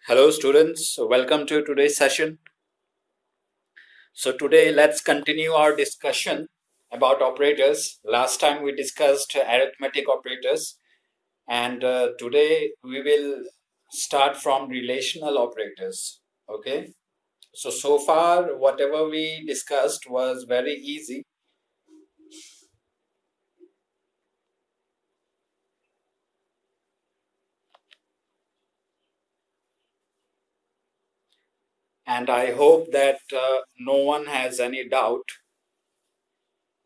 Hello students, welcome to today's session. So today let's continue our discussion about operators. Last time we discussed arithmetic operators and today we will start from relational operators. Okay, so far whatever we discussed was very easy. And I hope that no one has any doubt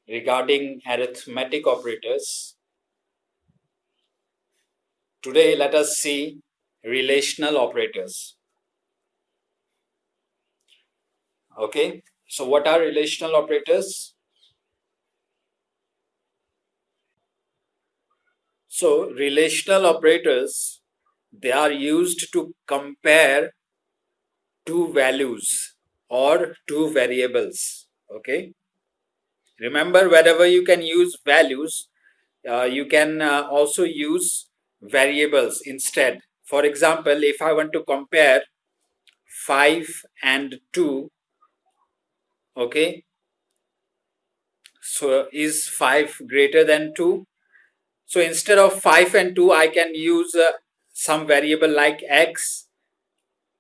regarding arithmetic operators. Today let us see relational operators. Okay, so what are relational operators? So relational operators, they are used to compare two values or two variables. Okay, remember, wherever you can use values, you can also use variables instead. For example, if I want to compare 5 and 2, okay, so is 5 greater than 2? So instead of 5 and 2, I can use some variable like x,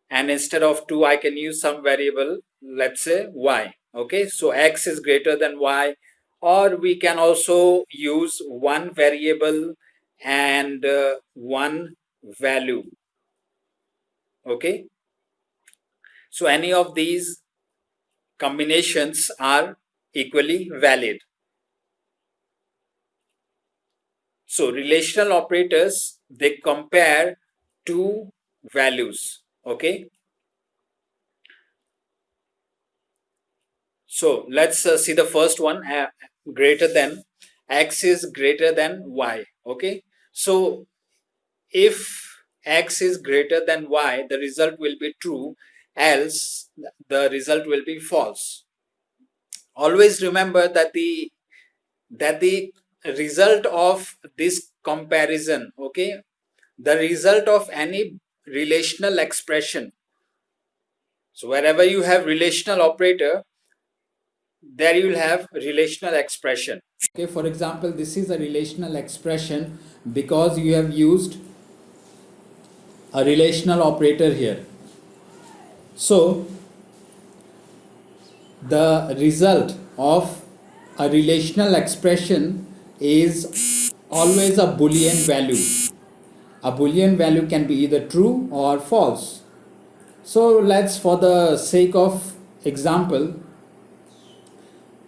and instead of 2, I can use some variable, let's say y. Okay, so x is greater than y, or we can also use one variable and one value. Okay, so any of these combinations are equally valid. So relational operators, they compare two values. Okay, so let's see the first one, greater than, x is greater than y. Okay, so if x is greater than y, the result will be true, else the result will be false. Always remember that the result of this comparison, okay, the result of any relational expression, so wherever you have relational operator, there you will have relational expression. Okay, for example, this is a relational expression because you have used a relational operator here. So the result of a relational expression is always a Boolean value. A Boolean value can be either true or false. So let's, for the sake of example,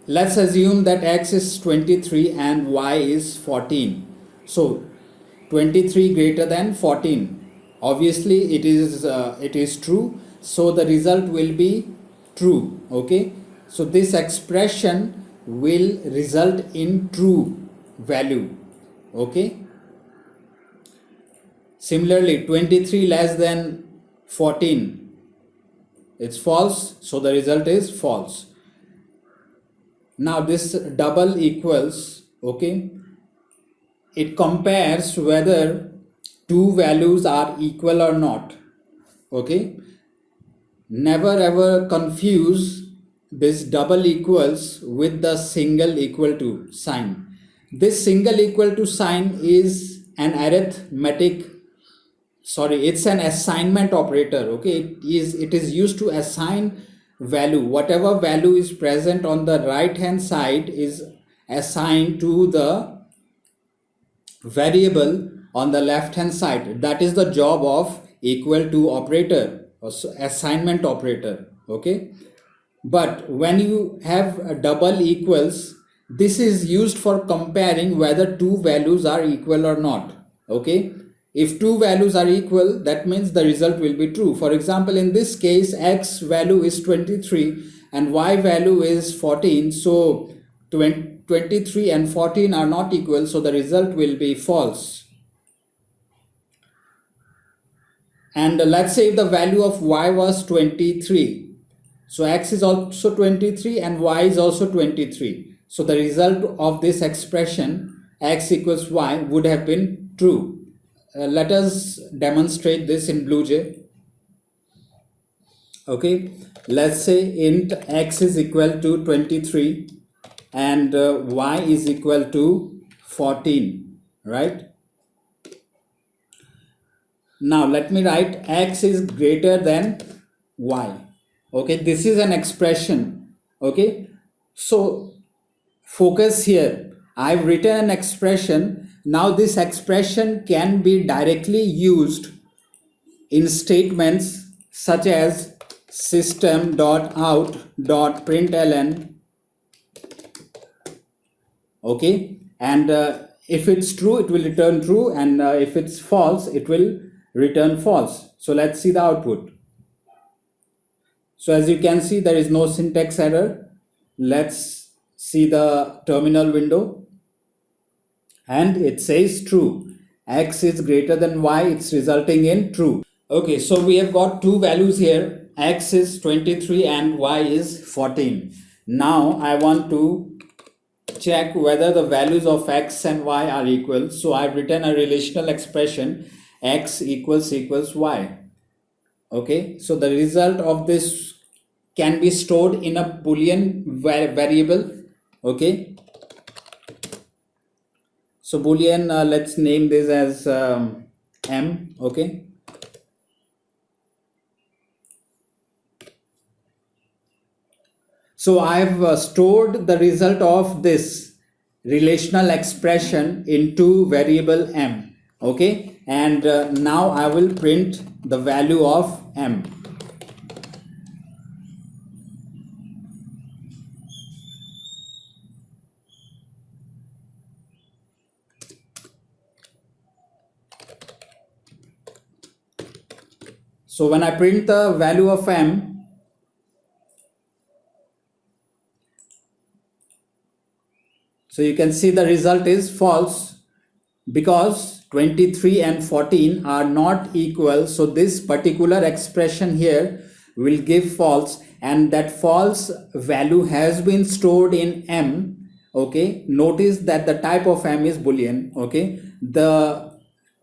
let's assume that x is 23 and y is 14. So 23 greater than 14. Obviously it is true. So the result will be true. Okay. So this expression will result in true value. Okay. Similarly, 23 less than 14, it's false. So the result is false. Now this double equals, okay, it compares whether two values are equal or not. Okay, never ever confuse this double equals with the single equal to sign. This single equal to sign is an it's an assignment operator. Okay, it is used to assign value. Whatever value is present on the right hand side is assigned to the variable on the left hand side. That is the job of equal to operator, or assignment operator. Okay, but when you have a double equals, this is used for comparing whether two values are equal or not. Okay, if two values are equal, that means the result will be true. For example, in this case, x value is 23 and y value is 14. So 23 and 14 are not equal, so the result will be false. And let's say if the value of y was 23, so x is also 23 and y is also 23. So the result of this expression, x equals y, would have been true. Let us demonstrate this in BlueJ. Okay, let's say int x is equal to 23 and y is equal to 14, right? Now let me write x is greater than y. Okay, this is an expression. Okay, so focus here. I've written an expression. Now this expression can be directly used in statements such as system.out.println. Okay, and if it's true it will return true, and if it's false it will return false. So let's see the output. So as you can see, there is no syntax error. Let's see the terminal window, and it says true. X is greater than y, it's resulting in true. Okay, so we have got two values here. X is 23 and y is 14. Now I want to check whether the values of x and y are equal. So I've written a relational expression, x equals y. Okay, so the result of this can be stored in a Boolean variable. Okay, so Boolean, let's name this as m. Okay, so I've stored the result of this relational expression into variable m. Okay, and now I will print the value of m. So when I print the value of m, so you can see the result is false because 23 and 14 are not equal. So this particular expression here will give false, and that false value has been stored in m. Okay, notice that the type of m is Boolean. Okay, the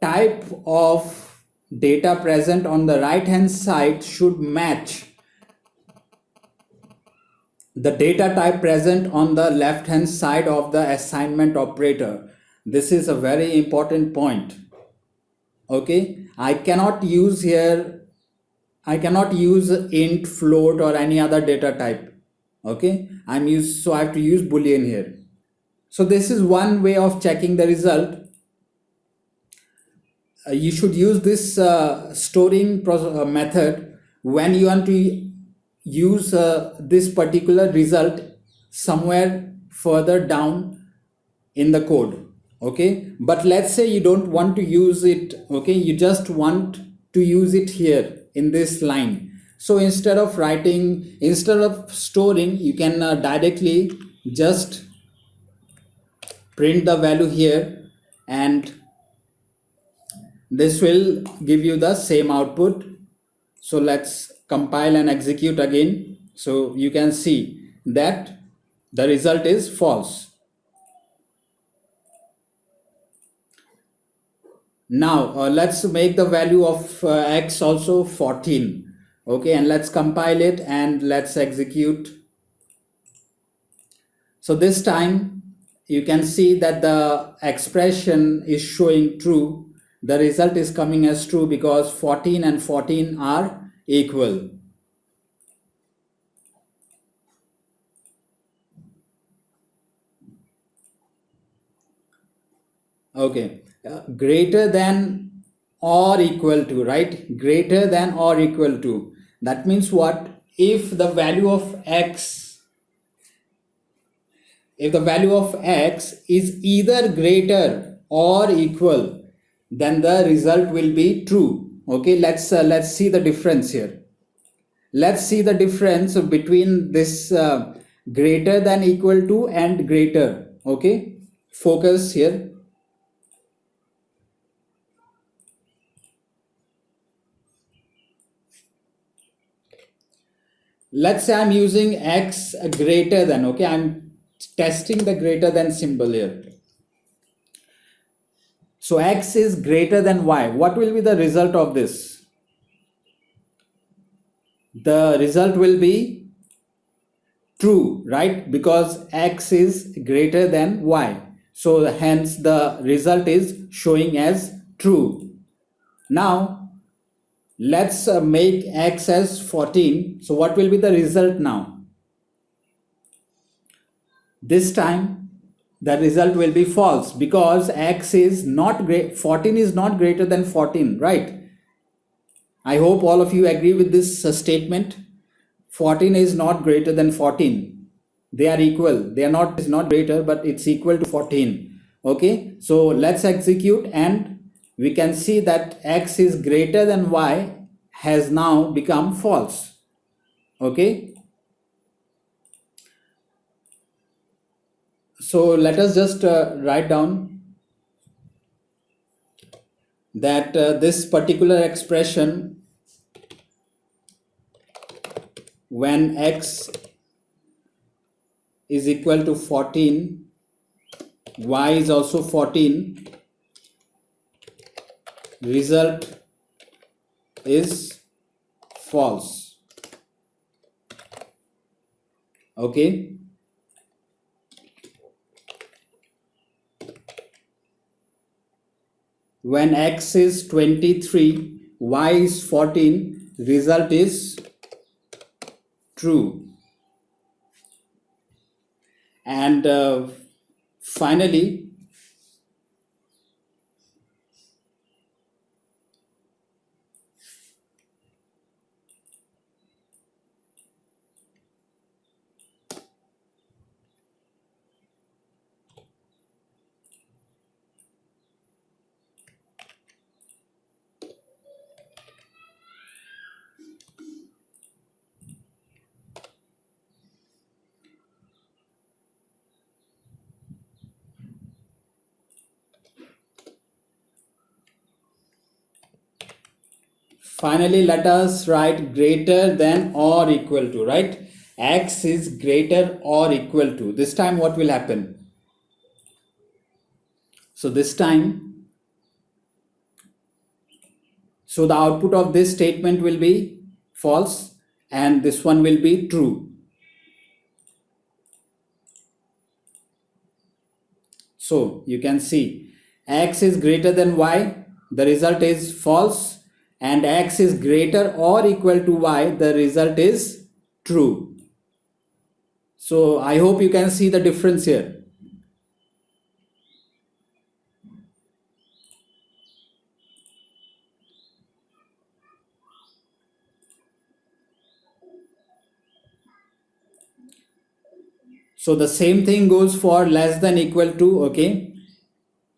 type of data present on the right hand side should match the data type present on the left hand side of the assignment operator. This is a very important point. Okay, I cannot use int, float or any other data type. Okay, so I have to use Boolean here. So this is one way of checking the result. You should use this storing method when you want to use this particular result somewhere further down in the code. Okay, but let's say you don't want to use it. Okay, you just want to use it here in this line. So instead of storing, you can directly just print the value here, and this will give you the same output. So let's compile and execute again. So you can see that the result is false. Now let's make the value of x also 14. Okay, and let's compile it and let's execute. So this time you can see that the expression is showing true. The result is coming as true because 14 and 14 are equal. Okay, greater than or equal to, right? Greater than or equal to. That means what? If the value of x is either greater or equal, then the result will be true. Okay, let's see the difference here. Let's see the difference between this greater than equal to and greater. Okay, focus here. Let's say I'm using x greater than. Okay, I'm testing the greater than symbol here. So x is greater than y. What will be the result of this? the result will be true, right? Because x is greater than y. So hence the result is showing as true. Now let's make x as 14. So what will be the result now? This time the result will be false because x is not great, 14 is not greater than 14, right? I hope all of you agree with this statement. 14 is not greater than 14. They are equal. They are not, is not greater, but it's equal to 14. Okay, so let's execute and we can see that x is greater than y has now become false. Okay, so let us just write down that this particular expression, when x is equal to 14, y is also 14, result is false. Okay, when x is 23, y is 14, result is true. And finally, let us write greater than or equal to, right? X is greater or equal to. This time what will happen? So this time, so the output of this statement will be false and this one will be true. So you can see x is greater than y, the result is false, and x is greater or equal to y, the result is true. So I hope you can see the difference here. So the same thing goes for less than equal to, okay?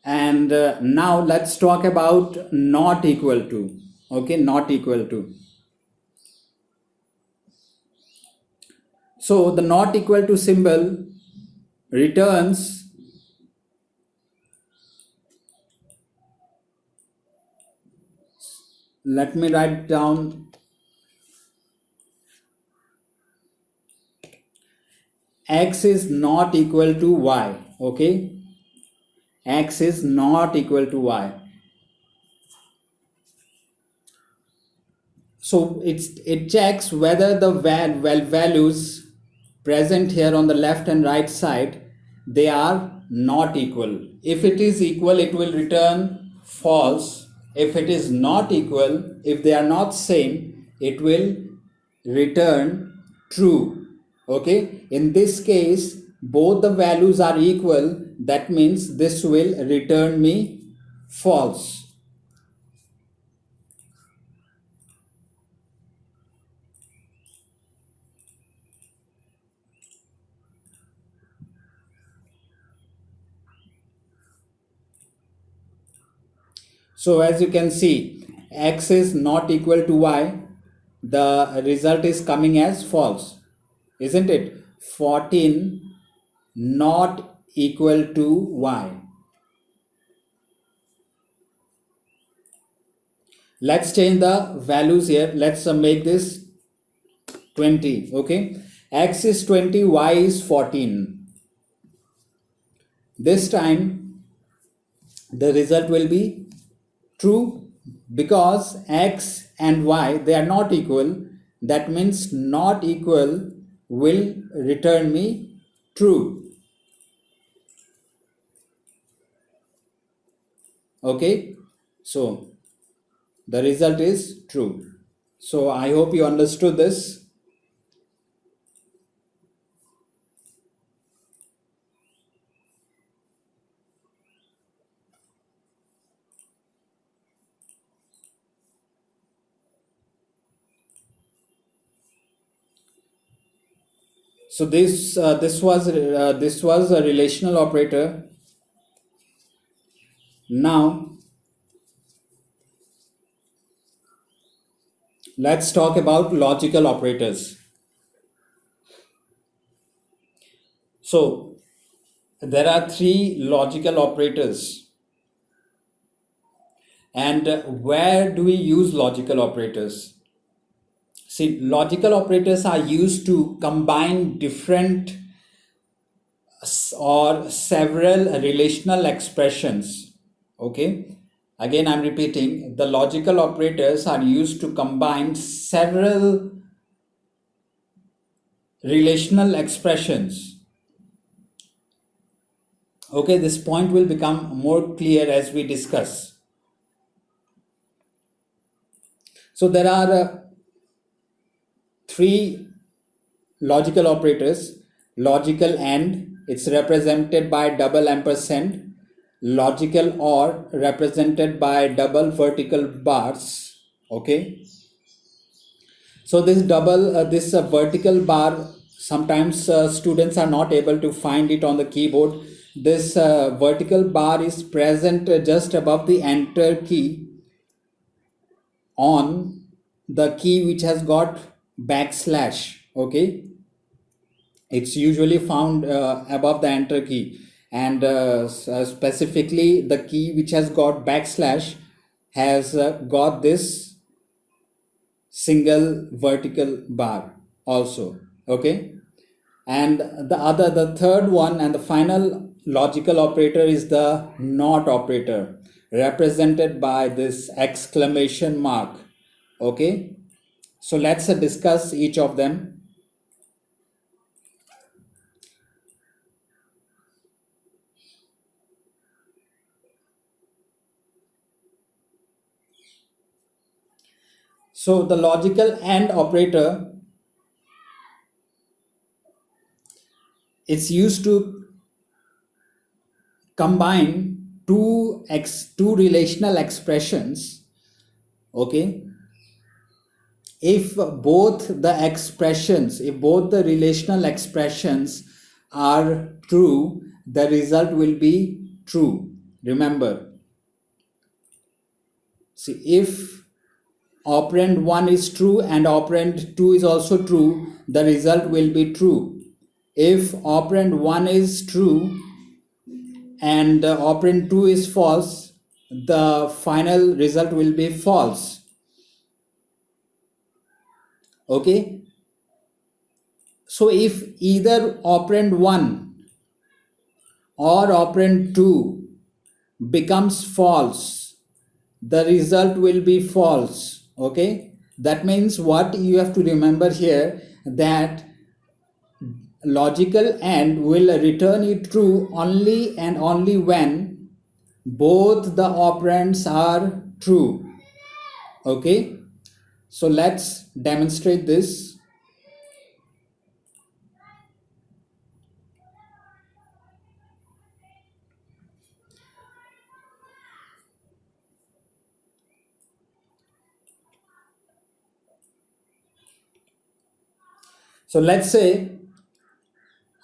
And now let's talk about not equal to, okay? Not equal to. So the not equal to symbol returns let me write down x is not equal to y, okay? X is not equal to y. So it checks whether the values present here on the left and right side, they are not equal. If it is equal, it will return false. If it is not equal, if they are not same, it will return true. Okay, in this case both the values are equal, that means this will return me false. So as you can see, x is not equal to y, the result is coming as false, isn't it? 14 not equal to y. Let's change the values here. Let's make this 20, okay? X is 20, y is 14. This time the result will be true because x and y, they are not equal. that means not equal will return me true. Okay, so the result is true. So I hope you understood this. So this was a relational operator. Now let's talk about logical operators. So there are three logical operators. And where do we use logical operators? See, logical operators are used to combine different or several relational expressions. Okay, again I'm repeating, the logical operators are used to combine several relational expressions. Okay, this point will become more clear as we discuss. So there are three logical operators. Logical AND, it's represented by double ampersand. Logical OR, represented by double vertical bars. Okay, so this vertical bar, sometimes students are not able to find it on the keyboard. This vertical bar is present just above the enter key on the key which has got backslash. Okay, it's usually found above the enter key, and specifically the key which has got backslash has got this single vertical bar also. Okay, and the third one and the final logical operator is the not operator, represented by this exclamation mark. Okay, so let's discuss each of them. So the logical AND operator, it's used to combine two relational expressions. Okay, if both the relational expressions are true, the result will be true. Remember, see, if operand 1 is true and operand 2 is also true, the result will be true. If operand 1 is true and operand 2 is false, the final result will be false. Okay, so if either operand 1 or operand 2 becomes false, the result will be false. Okay, that means what you have to remember here, that logical AND will return you true only and only when both the operands are true. Okay, so let's demonstrate this. So let's say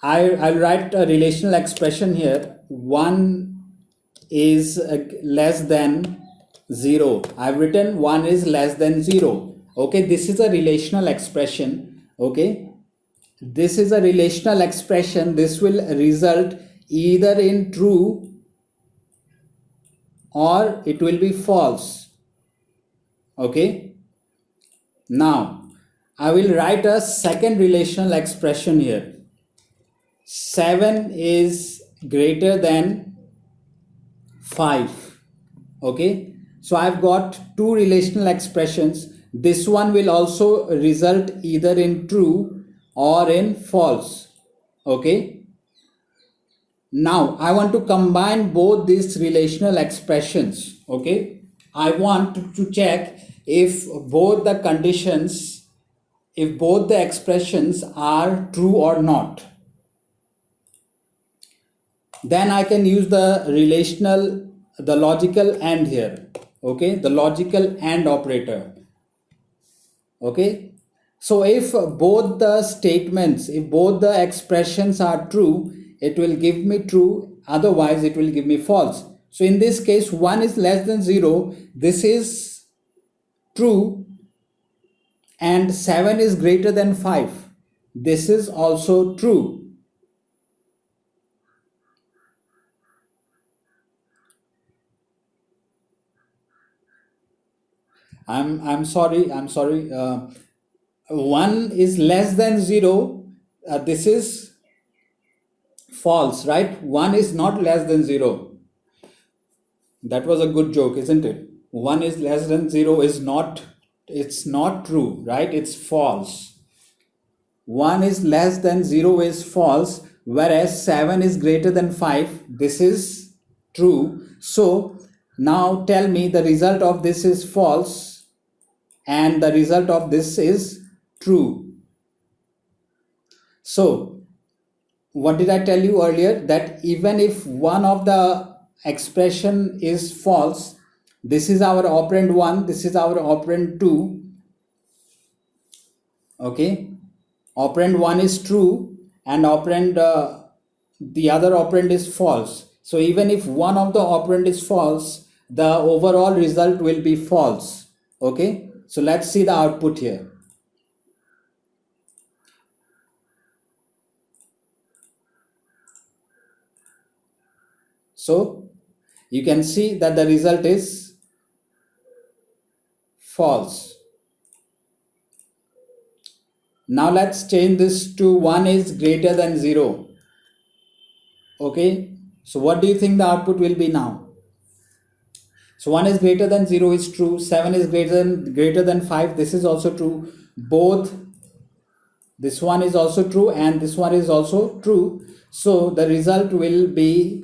I'll write a relational expression here. 1 is less than 0. I've written 1 is less than 0. Okay, this is a relational expression. Okay, this is a relational expression. This will result either in true or it will be false. Okay, now I will write a second relational expression here. 7 is greater than 5. Okay, so I've got two relational expressions. this one will also result either in true or in false. Okay. Now I want to combine both these relational expressions. Okay. I want to check if both the conditions, if both the expressions are true or not. Then I can use the relational, the logical AND here. Okay. The logical AND operator. Okay. So if both the statements, if both the expressions are true, it will give me true, otherwise it will give me false. So in this case, 1 is less than 0, this is true, and 7 is greater than 5, this is also true. I'm sorry, 1 is less than 0, this is false, right? 1 is not less than 0. That was a good joke, isn't it? 1 is less than 0 is not, it's not true, right? It's false. 1 is less than 0 is false, whereas 7 is greater than 5. This is true. So now tell me the result of this is false and the result of this is true. So what did I tell you earlier? That even if one of the expression is false, this is our operand 1, this is our operand 2. Okay, operand 1 is true and operand the other operand is false. So even if one of the operand is false, the overall result will be false. Okay, so let's see the output here. So you can see that the result is false. Now let's change this to 1 is greater than 0. Okay, so what do you think the output will be now? So 1 is greater than 0 is true, 7 is greater than 5, this is also true. Both this one is also true and this one is also true. So the result will be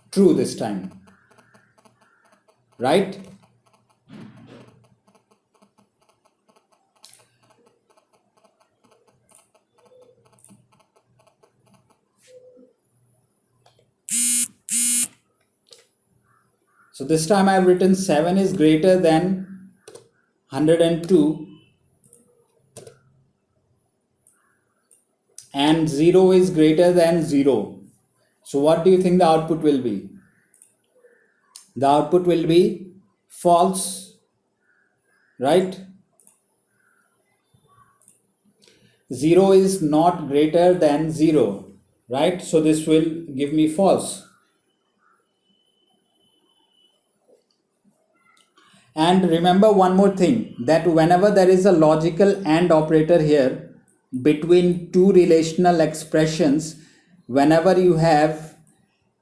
true this time, right? So this time I have written 7 is greater than 102 and 0 is greater than 0. So what do you think the output will be? The output will be false, right? 0 is not greater than 0, right? So this will give me false. And remember one more thing, that whenever there is a logical AND operator here between two relational expressions, whenever you have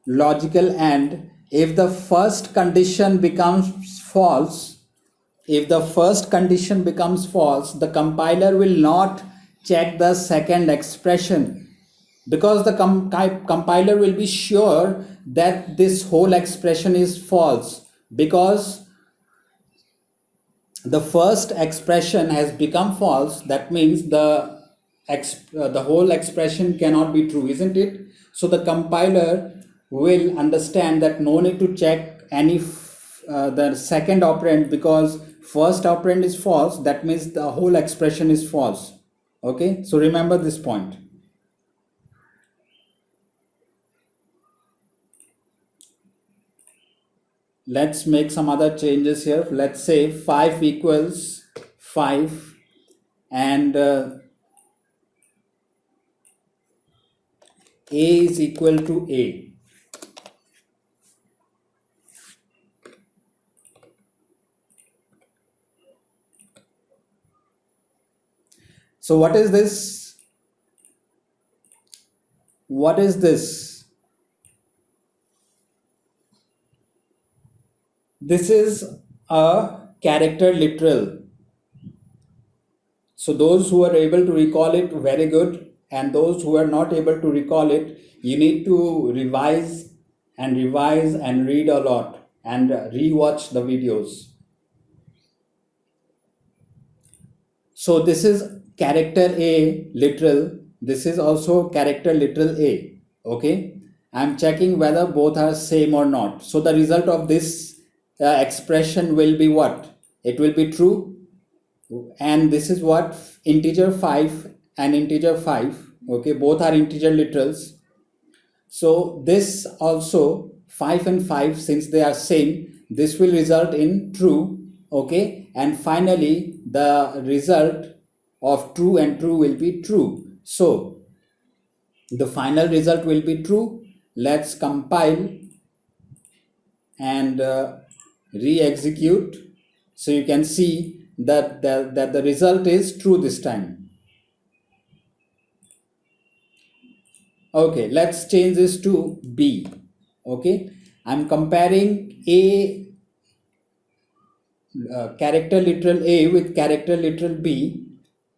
logical AND, if the first condition becomes false, if the first condition becomes false, the compiler will not check the second expression, because the compiler will be sure that this whole expression is false, because the first expression has become false. That means the whole expression cannot be true, isn't it? So the compiler will understand that no need to check any the second operand, because first operand is false, that means the whole expression is false. Okay, so remember this point. Let's make some other changes here. Let's say 5 equals 5 and A is equal to A. So what is this? What is this? This is a character literal. So those who are able to recall it, very good. And those who are not able to recall it, you need to revise and read a lot and rewatch the videos. So this is character A literal. This is also character literal A. Okay. I'm checking whether both are same or not. So the result of this expression will be what? It will be true. And this is what? Integer 5 and integer 5. Okay. Both are integer literals. So this also 5 and 5, since they are same, this will result in true. Okay. And finally the result of true and true will be true. So the final result will be true. Let's compile and re-execute. So you can see that the result is true this time. Okay, let's change this to B. Okay, I'm comparing A character literal A with character literal B,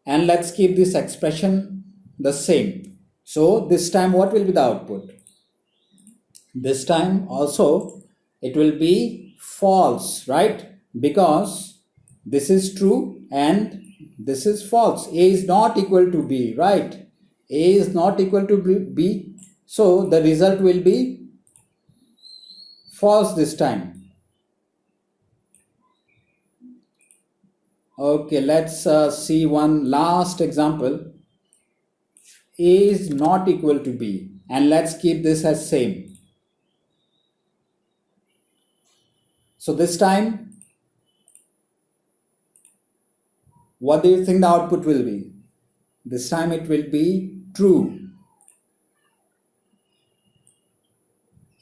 and let's keep this expression the same. So this time what will be the output? This time also it will be false, right? Because this is true and this is false. A is not equal to B, right? A is not equal to B. So the result will be false this time. Okay, let's see one last example. A is not equal to B, and let's keep this as same. So this time, what do you think the output will be? This time it will be true.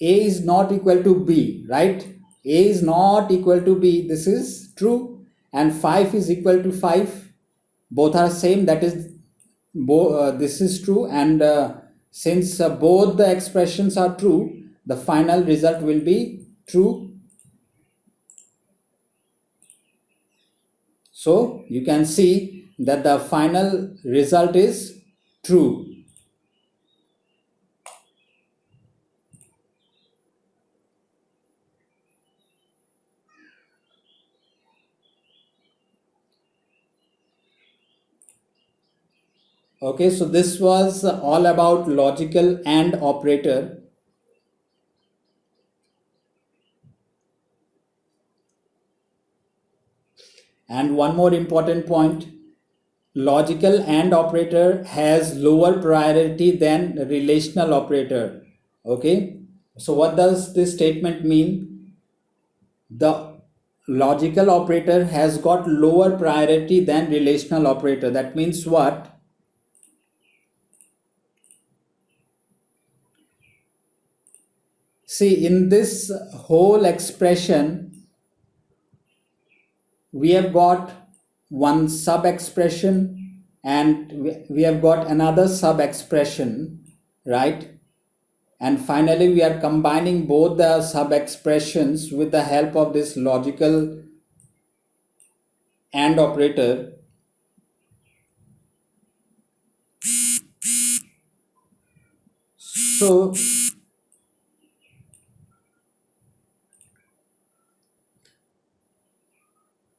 A is not equal to B, right? A is not equal to B. This is true. And 5 is equal to 5. Both are same. That is, this is true. And since both the expressions are true, the final result will be true. So you can see that the final result is true. Okay, so this was all about logical AND operator. And one more important point, logical AND operator has lower priority than relational operator. Okay, so what does this statement mean? The logical operator has got lower priority than relational operator. That means what? See, in this whole expression, we have got one sub expression and we have got another sub expression, right? And finally we are combining both the sub expressions with the help of this logical AND operator. So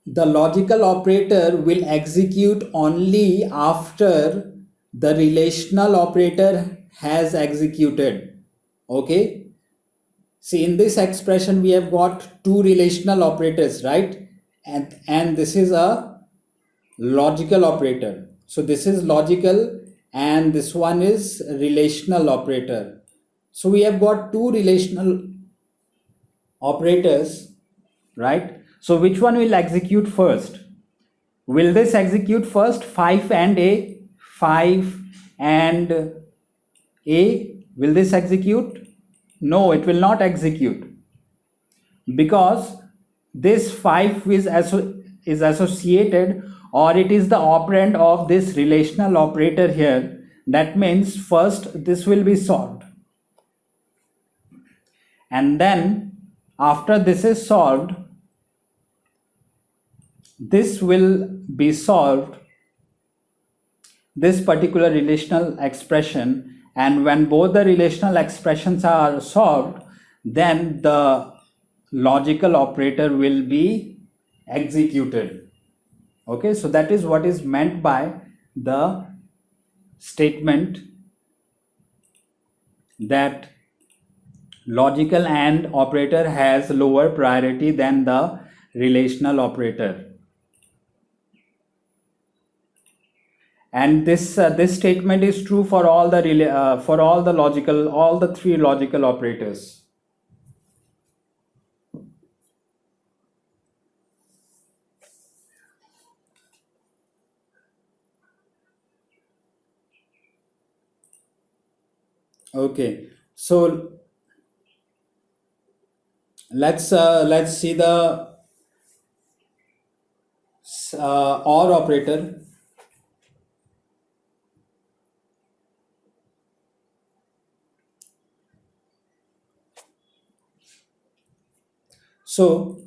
the logical operator will execute only after the relational operator has executed. Okay, see, in this expression we have got two relational operators, right? And this is a logical operator. So this is logical and this one is relational operator. So we have got two relational operators, right? So which one will execute first? Will this execute first? 5 and A? 5 and A? Will this execute? No, it will not execute, because this 5 is associated, or it is the operand of this relational operator here. That means first this will be solved, and then after this is solved, this will be solved, this particular relational expression, and when both the relational expressions are solved, then the logical operator will be executed. Okay, so that is what is meant by the statement that logical AND operator has lower priority than the relational operator. And this statement is true for all the logical, all the three logical operators. Okay, so let's see the OR operator. So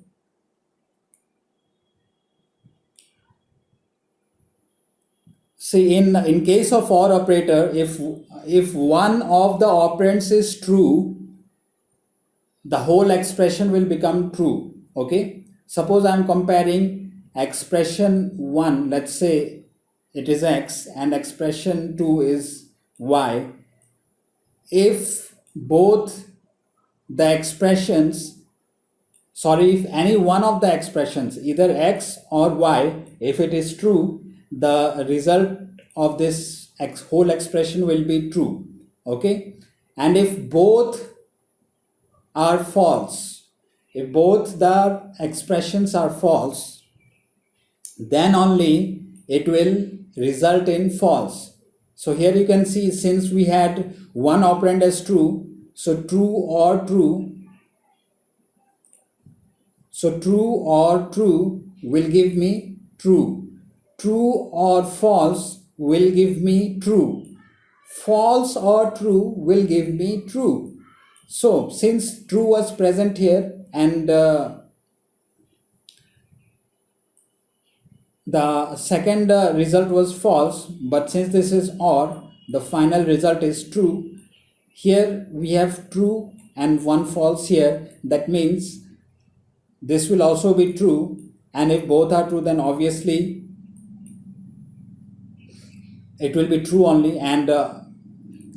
see, in case of OR operator, if one of the operands is true, the whole expression will become true. Okay, suppose I'm comparing expression 1, let's say it is x, and expression 2 is y. If both the expressions, sorry, if any one of the expressions, either x or y, if it is true, the result of this whole expression will be true. Okay, and if both are false, if both the expressions are false, then only it will result in false. So here you can see, since we had one operand as true, so true or true, so true or true will give me true. True or false will give me true. False or true will give me true. So since true was present here and the second result was false, but since this is OR, the final result is true. Here we have true and one false here. That means this will also be true, and if both are true, then obviously it will be true only. And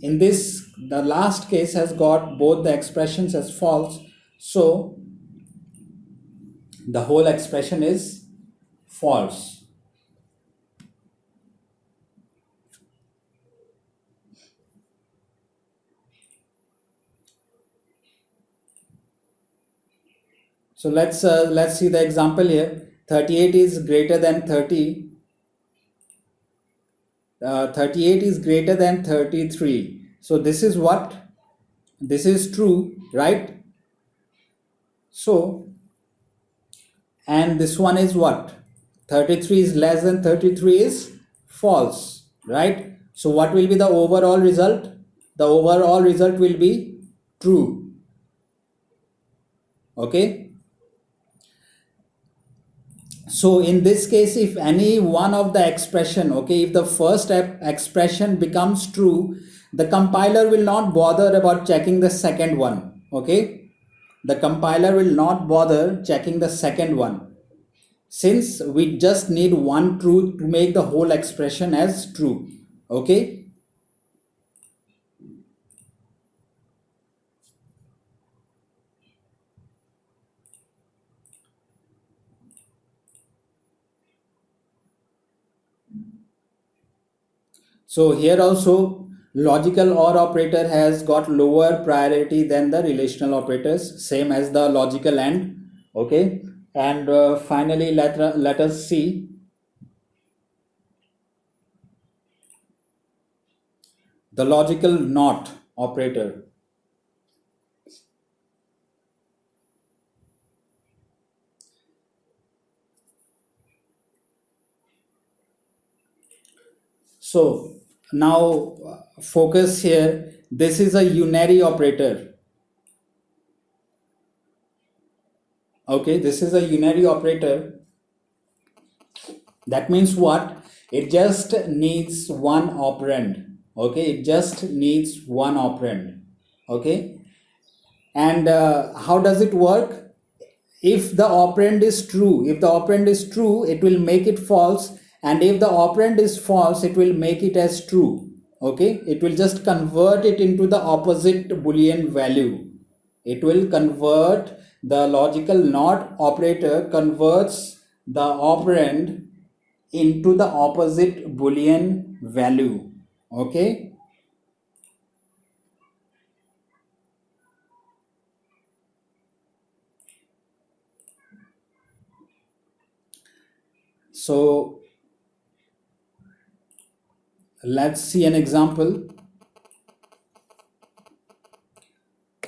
in this, the last case has got both the expressions as false, so the whole expression is false. So let's see the example here. 38 is greater than 30. 38 is greater than 33. So this is what? This is true, right? So, and this one is what? 33 is less than 33 is false, right? So what will be the overall result? The overall result will be true. Okay. So in this case, if any one of the expression, okay, if the first expression becomes true, the compiler will not bother about checking the second one. Okay, the compiler will not bother checking the second one, since we just need one true to make the whole expression as true. Okay. So here also logical OR operator has got lower priority than the relational operators, same as the logical AND. Okay, and finally let us see the logical NOT operator. So now focus here. This is a unary operator. Okay, this is a unary operator. That means what? It just needs one operand. Okay, it just needs one operand. Okay, and how does it work? If the operand is true, it will make it false, and if the operand is false, it will make it as true. Okay, it will just convert it into the opposite Boolean value. It will convert, the logical not operator converts the operand into the opposite Boolean value. Okay, so let's see an example.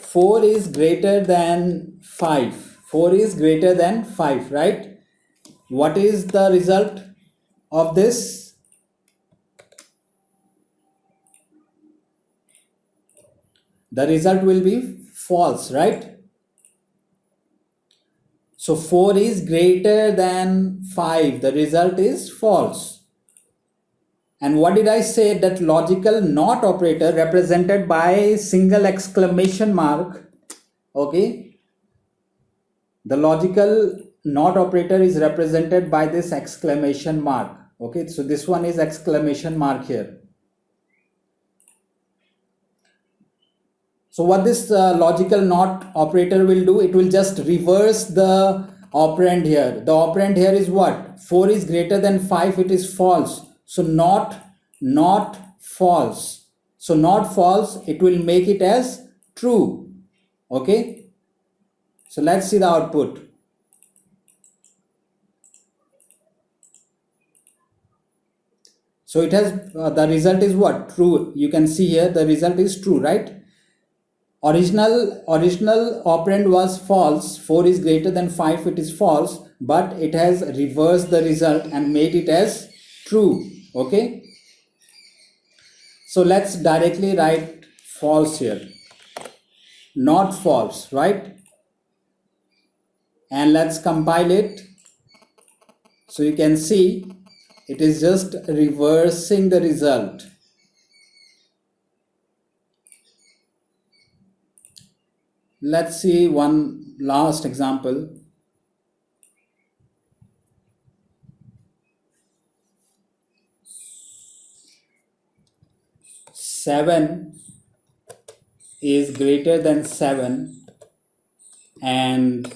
4 is greater than 5. 4 is greater than 5, right? What is the result of this? The result will be false, right? So 4 is greater than 5. The result is false. And what did I say? That logical not operator represented by single exclamation mark. Okay. The logical not operator is represented by this exclamation mark. Okay. So this one is exclamation mark here. So what this logical not operator will do, it will just reverse the operand here. The operand here is what? 4 is greater than 5, it is false. So not false. So not false, it will make it as true. Okay. So let's see the output. So it has, the result is what? True. You can see here the result is true, right? Original operand was false. 4 is greater than 5, it is false, but it has reversed the result and made it as true. Okay, so let's directly write false here, not false, right? And let's compile it. So you can see it is just reversing the result. Let's see one last example. 7 is greater than 7 and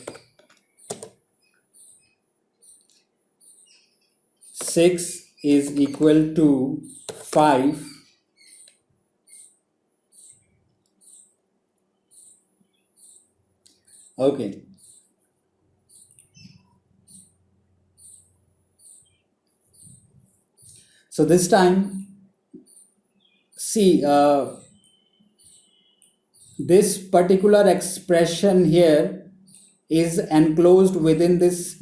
6 is equal to 5. Okay. So this time, see, this particular expression here is enclosed within this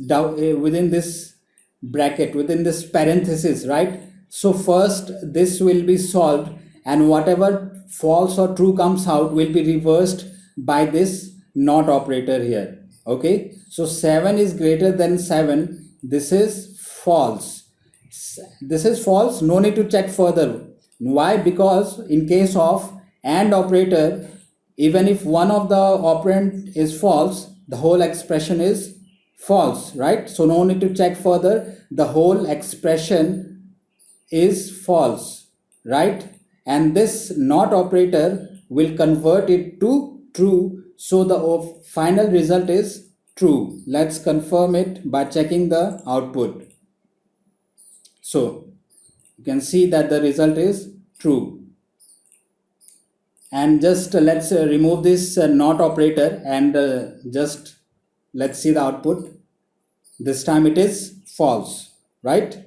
bracket, within this parenthesis, right? So first this will be solved, and whatever false or true comes out will be reversed by this not operator here. Okay, so 7 is greater than 7. This is false. This is false. No need to check further. Why? Because in case of AND operator, even if one of the operand is false, the whole expression is false, right? So no need to check further. The whole expression is false, right? And this not operator will convert it to true. So the final result is true. Let's confirm it by checking the output. So you can see that the result is true. And just let's remove this not operator and just let's see the output. This time it is false, right?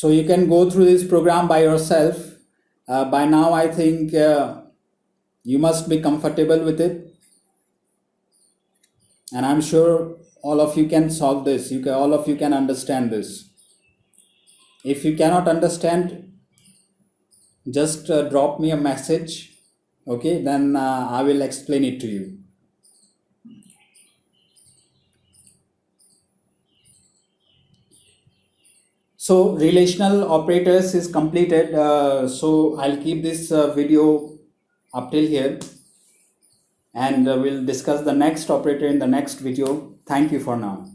So you can go through this program by yourself. By now I think you must be comfortable with it, and I'm sure all of you can solve this. All of you can understand this. If you cannot understand, just drop me a message. Okay, then I will explain it to you. So relational operators is completed. So I'll keep this video up till here, and we'll discuss the next operator in the next video. Thank you for now.